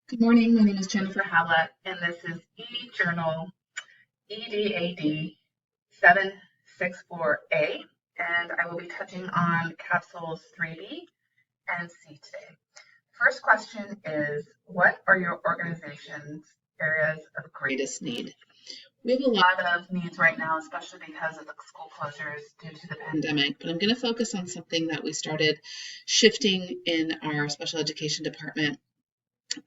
Good morning. My name is Jennifer Hallett, and this is eJournal EDAD 764A, and I will be touching on capsules 3B and C today. First question is, what are your organization's areas of greatest need? We have a lot of needs right now, especially because of the school closures due to the pandemic, but I'm going to focus on something that we started shifting in our special education department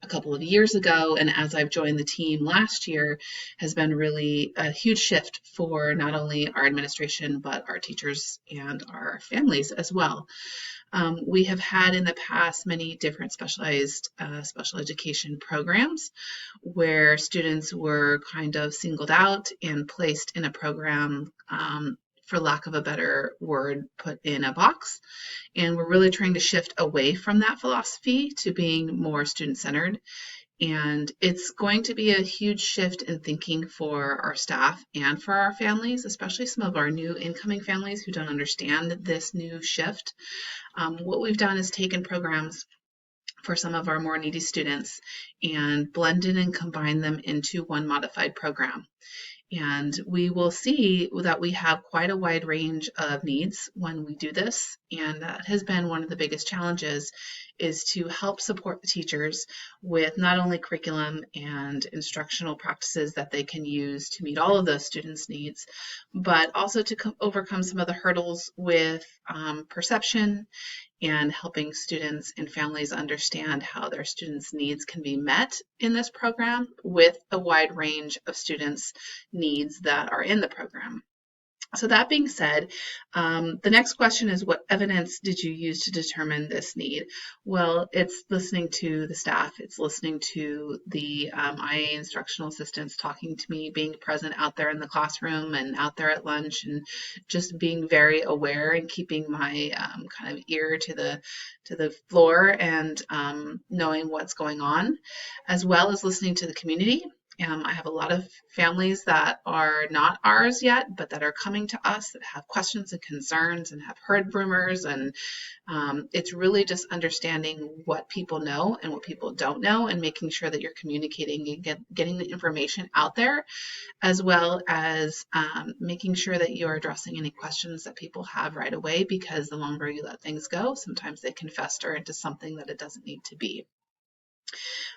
a couple of years ago, and as I've joined the team last year, has been really a huge shift for not only our administration, but our teachers and our families as well. We have had in the past many different specialized special education programs where students were kind of singled out and placed in a program, for lack of a better word, put in a box. And we're really trying to shift away from that philosophy to being more student-centered. And it's going to be a huge shift in thinking for our staff and for our families, especially some of our new incoming families who don't understand this new shift. What we've done is taken programs for some of our more needy students and blended and combined them into one modified program. And we will see that we have quite a wide range of needs when we do this. And that has been one of the biggest challenges, is to help support the teachers with not only curriculum and instructional practices that they can use to meet all of those students' needs, but also to overcome some of the hurdles with perception and helping students and families understand how their students' needs can be met in this program with a wide range of students' needs that are in the program. So that being said, the next question is, what evidence did you use to determine this need? Well, it's listening to the staff, it's listening to the IA instructional assistants talking to me, being present out there in the classroom and out there at lunch, and just being very aware and keeping my kind of ear to the floor and knowing what's going on, as well as listening to the community. I have a lot of families that are not ours yet, but that are coming to us that have questions and concerns and have heard rumors. And it's really just understanding what people know and what people don't know, and making sure that you're communicating and getting the information out there, as well as making sure that you're addressing any questions that people have right away, because the longer you let things go, sometimes they can fester into something that it doesn't need to be.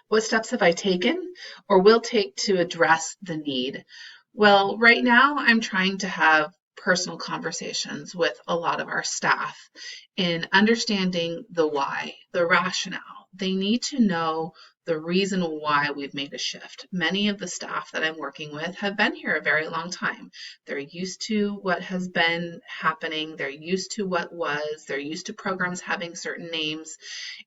What steps have I taken or will take to address the need? Well, right now I'm trying to have personal conversations with a lot of our staff in understanding the why, the rationale. They need to know the reason why we've made a shift. Many of the staff that I'm working with have been here a very long time. They're used to what has been happening. They're used to what was. They're used to programs having certain names.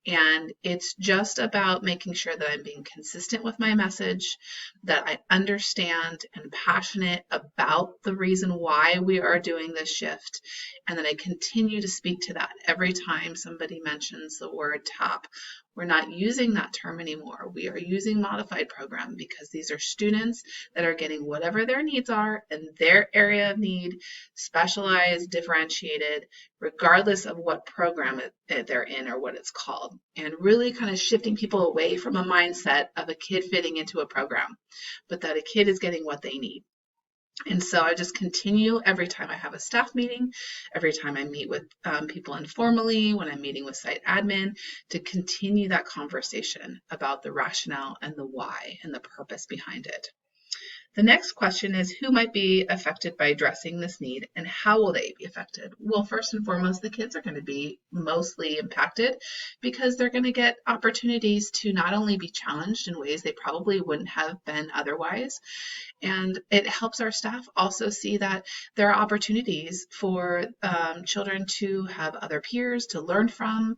And it's just about making sure that I'm being consistent with my message, that I understand and passionate about the reason why we are doing this shift, and that I continue to speak to that every time somebody mentions the word TAP. We're not using that term anymore. We are using modified program because these are students that are getting whatever their needs are in their area of need, specialized, differentiated, regardless of what program they're in or what it's called. And really kind of shifting people away from a mindset of a kid fitting into a program, but that a kid is getting what they need. And so I just continue every time I have a staff meeting, every time I meet with people informally, when I'm meeting with site admin, to continue that conversation about the rationale and the why and the purpose behind it. The next question is, who might be affected by addressing this need, and how will they be affected? Well, first and foremost, the kids are going to be mostly impacted because they're going to get opportunities to not only be challenged in ways they probably wouldn't have been otherwise, and it helps our staff also see that there are opportunities for children to have other peers to learn from.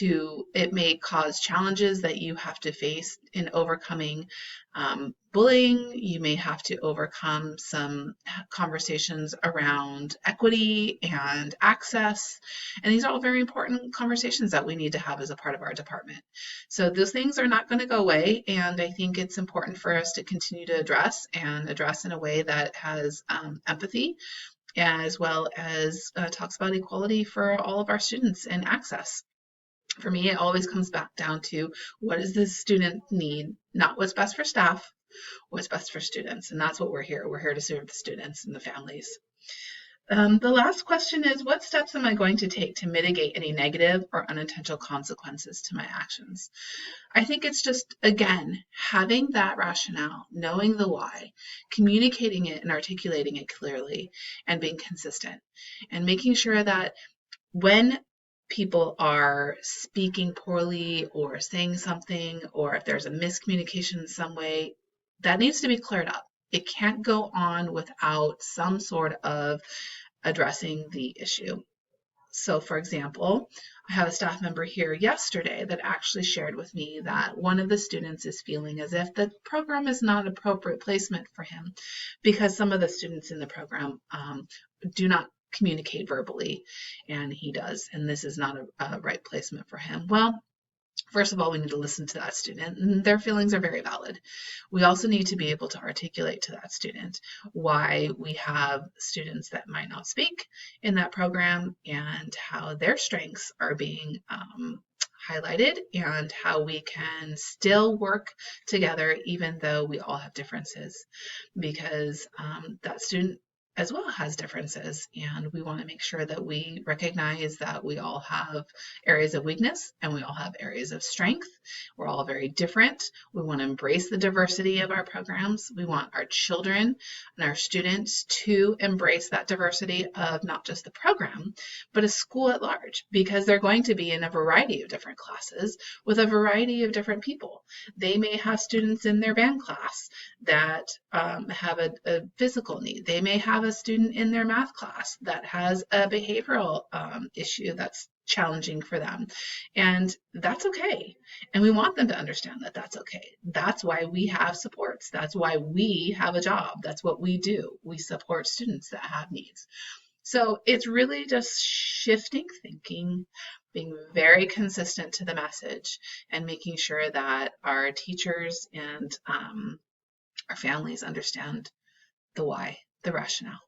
It may cause challenges that you have to face in overcoming bullying. You may have to overcome some conversations around equity and access. And these are all very important conversations that we need to have as a part of our department. So those things are not going to go away. And I think it's important for us to continue to address in a way that has empathy, as well as talks about equality for all of our students and access. For me, it always comes back down to what does the student need, not what's best for staff, what's best for students. And that's what we're here. We're here to serve the students and the families. The last question is, what steps am I going to take to mitigate any negative or unintentional consequences to my actions? I think it's just, again, having that rationale, knowing the why, communicating it and articulating it clearly, and being consistent, and making sure that when people are speaking poorly or saying something, or if there's a miscommunication in some way, that needs to be cleared up. It can't go on without some sort of addressing the issue. So, for example, I have a staff member here yesterday that actually shared with me that one of the students is feeling as if the program is not an appropriate placement for him because some of the students in the program do not communicate verbally, and he does, and this is not a right placement for him. Well, first of all, we need to listen to that student, and their feelings are very valid. We also need to be able to articulate to that student why we have students that might not speak in that program and how their strengths are being highlighted and how we can still work together even though we all have differences, because that student as well has differences, and we want to make sure that we recognize that we all have areas of weakness and we all have areas of strength. We're all very different. We want to embrace the diversity of our programs. We want our children and our students to embrace that diversity of not just the program, but a school at large, because they're going to be in a variety of different classes with a variety of different people. They may have students in their band class that have a physical need. They may have a student in their math class that has a behavioral issue that's challenging for them. And that's okay. And we want them to understand that that's okay. That's why we have supports. That's why we have a job. That's what we do. We support students that have needs. So it's really just shifting thinking, being very consistent to the message, and making sure that our teachers and our families understand the why, the rationale.